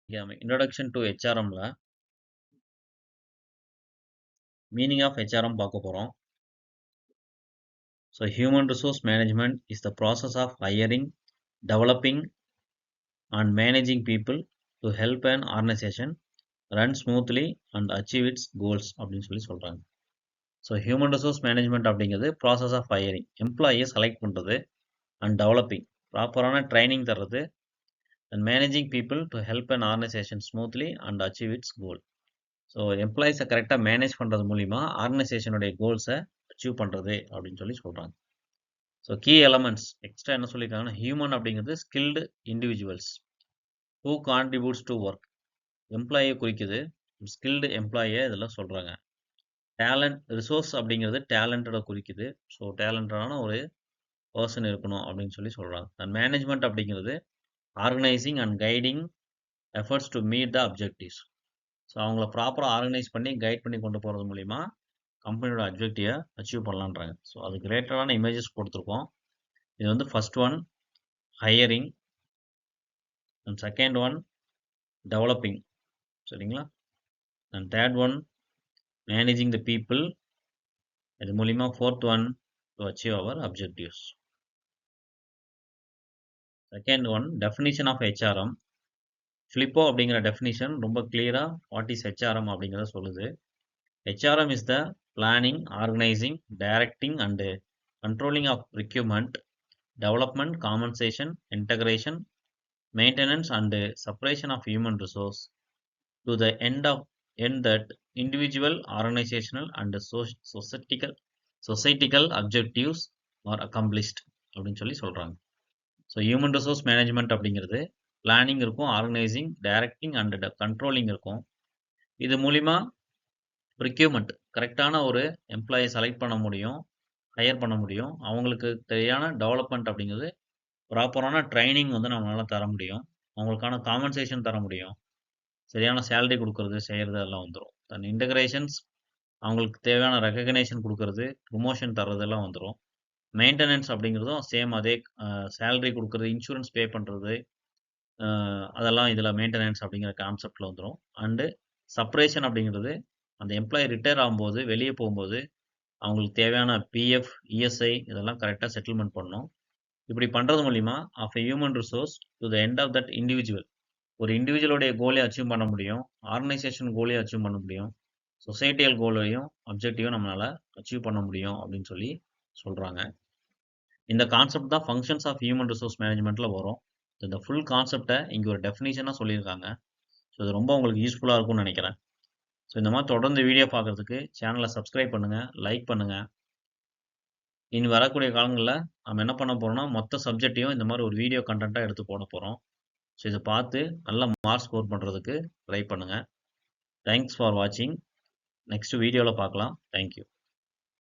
Introduction to ஹெச்ஆர்எம்ல meaning of HRM பார்க்க போகிறோம். So human resource management is the process of hiring, developing and managing people to help an organisation run smoothly and achieve its goals அப்படின்னு சொல்லி சொல்கிறாங்க. So human resource management அப்படிங்கிறது process of hiring, எம்ப்ளாயியை select பண்ணுறது, and developing ப்ராப்பரான training தர்றது, and managing people to help an organisation smoothly and achieve its goal. So எம்ப்ளாயிஸை கரெக்டாக மேனேஜ் பண்ணுறது மூலிமா ஆர்கனைசேஷனுடைய கோல்ஸை அச்சீவ் பண்ணுறது அப்படின்னு சொல்லி சொல்கிறாங்க. ஸோ கீ எலமெண்ட்ஸ் எக்ஸ்ட்ரா என்ன சொல்லியிருக்காங்கன்னா, ஹியூமன் அப்படிங்கிறது skilled individuals who contributes to work, எம்ப்ளாயியை குறிக்குது, ஸ்கில்டு எம்ப்ளாயியை இதெல்லாம் சொல்கிறாங்க. டேலண்ட் ரிசோர்ஸ் அப்படிங்கிறது டேலண்டடை குறிக்குது. ஸோ டேலண்டடான ஒரு பர்சன் இருக்கணும் அப்படின்னு சொல்லி சொல்கிறாங்க. அண்ட் மேனேஜ்மெண்ட் அப்படிங்கிறது organising and guiding efforts to meet the objectives. So அவங்கள ப்ராப்பராக ஆர்கனைஸ் பண்ணி கைட் பண்ணி கொண்டு போகிறது மூலிமா கம்பெனியோட அப்ஜெக்டிவை அச்சீவ் பண்ணலான்றாங்க. ஸோ அதுக்கு ரிலேட்டடான இமேஜஸ் கொடுத்துருக்கோம். இது வந்து first one hiring, and second one developing, சரிங்களா, and third one managing the people, இது மூலிமா fourth one to achieve our objectives. Second one definition of HRM. Flippo அப்படிங்கிற டெஃபினிஷன் ரொம்ப கிளியராக வாட் இஸ் ஹெச்ஆர்எம் அப்படிங்கிறத சொல்லுது. HRM is the planning, organizing, directing and controlling of procurement, development, compensation, integration, maintenance and separation of human resource to the end that individual, organizational and societal objectives are accomplished அப்படின்னு சொல்லி சொல்கிறாங்க. So human resource management அப்படிங்கிறது planning இருக்கும், organising, directing and controlling இருக்கும். இது மூலிமா ப்ரிக்யூர்மெண்ட் கரெக்டான ஒரு எம்ப்ளாயை செலக்ட் பண்ண முடியும், ஹையர் பண்ண முடியும். அவங்களுக்கு தேவையான டெவலப்மெண்ட் அப்படிங்கிறது ப்ராப்பரான ட்ரைனிங் வந்து நம்மளால் தர முடியும். அவங்களுக்கான காம்பன்சேஷன் தர முடியும். சரியான சேலரி கொடுக்கறது, செய்கிறது எல்லாம் வந்துடும். தன் இன்டகிரேஷன்ஸ் அவங்களுக்கு தேவையான ரெகக்னேஷன் கொடுக்கறது, ப்ரொமோஷன் தர்றதெல்லாம் வந்துடும். மெயின்டெனன்ஸ் அப்படிங்கிறதும் சேம் அதே சேலரி கொடுக்கறது, இன்சூரன்ஸ் பே பண்ணுறது, அதெல்லாம் இதில் மெயின்டெனன்ஸ் அப்படிங்கிற கான்செப்டில் வந்துடும். அண்டு செப்பரேஷன் அப்படிங்கிறது அந்த எம்ப்ளாயி ரிட்டையர் ஆகும்போது வெளியே போகும்போது அவங்களுக்கு தேவையான பிஎஃப், இஎஸ்ஐ இதெல்லாம் கரெக்டாக செட்டில்மெண்ட் பண்ணணும். இப்படி பண்ணுறது மூலிமா of a human resource to the end of that individual, ஒரு இண்டிவிஜுவலுடைய கோலை அச்சீவ் பண்ண முடியும், ஆர்கனைசேஷன் கோலையும் அச்சீவ் பண்ண முடியும், சொசைட்டியல் கோலையும் அப்ஜெக்டிவும் நம்மளால் அச்சீவ் பண்ண முடியும் அப்படின்னு சொல்லி சொல்கிறாங்க. இந்த கான்செப்ட் தான் ஃபங்க்ஷன்ஸ் ஆஃப் ஹியூமன் ரிசோர்ஸ் மேனேஜ்மெண்ட்டில் வரும். இந்த ஃபுல் கான்செப்டை இங்கே ஒரு டெஃபினிஷனாக சொல்லியிருக்காங்க. ஸோ இது ரொம்ப உங்களுக்கு யூஸ்ஃபுல்லாக இருக்கும்னு நினைக்கிறேன். ஸோ இந்த மாதிரி தொடர்ந்து வீடியோ பார்க்குறதுக்கு சேனலை சப்ஸ்கிரைப் பண்ணுங்கள், லைக் பண்ணுங்கள். இனி வரக்கூடிய காலங்களில் நம்ம என்ன பண்ண போகிறோம்னா மொத்த சப்ஜெக்டையும் இந்த மாதிரி ஒரு வீடியோ கண்டென்ட்டாக எடுத்து போட போகிறோம். ஸோ இதை பார்த்து நல்ல மார்க் ஸ்கோர் பண்ணுறதுக்கு ட்ரை பண்ணுங்கள். தேங்க்ஸ் ஃபார் வாட்சிங். நெக்ஸ்ட் வீடியோவில் பார்க்கலாம். தேங்க்யூ.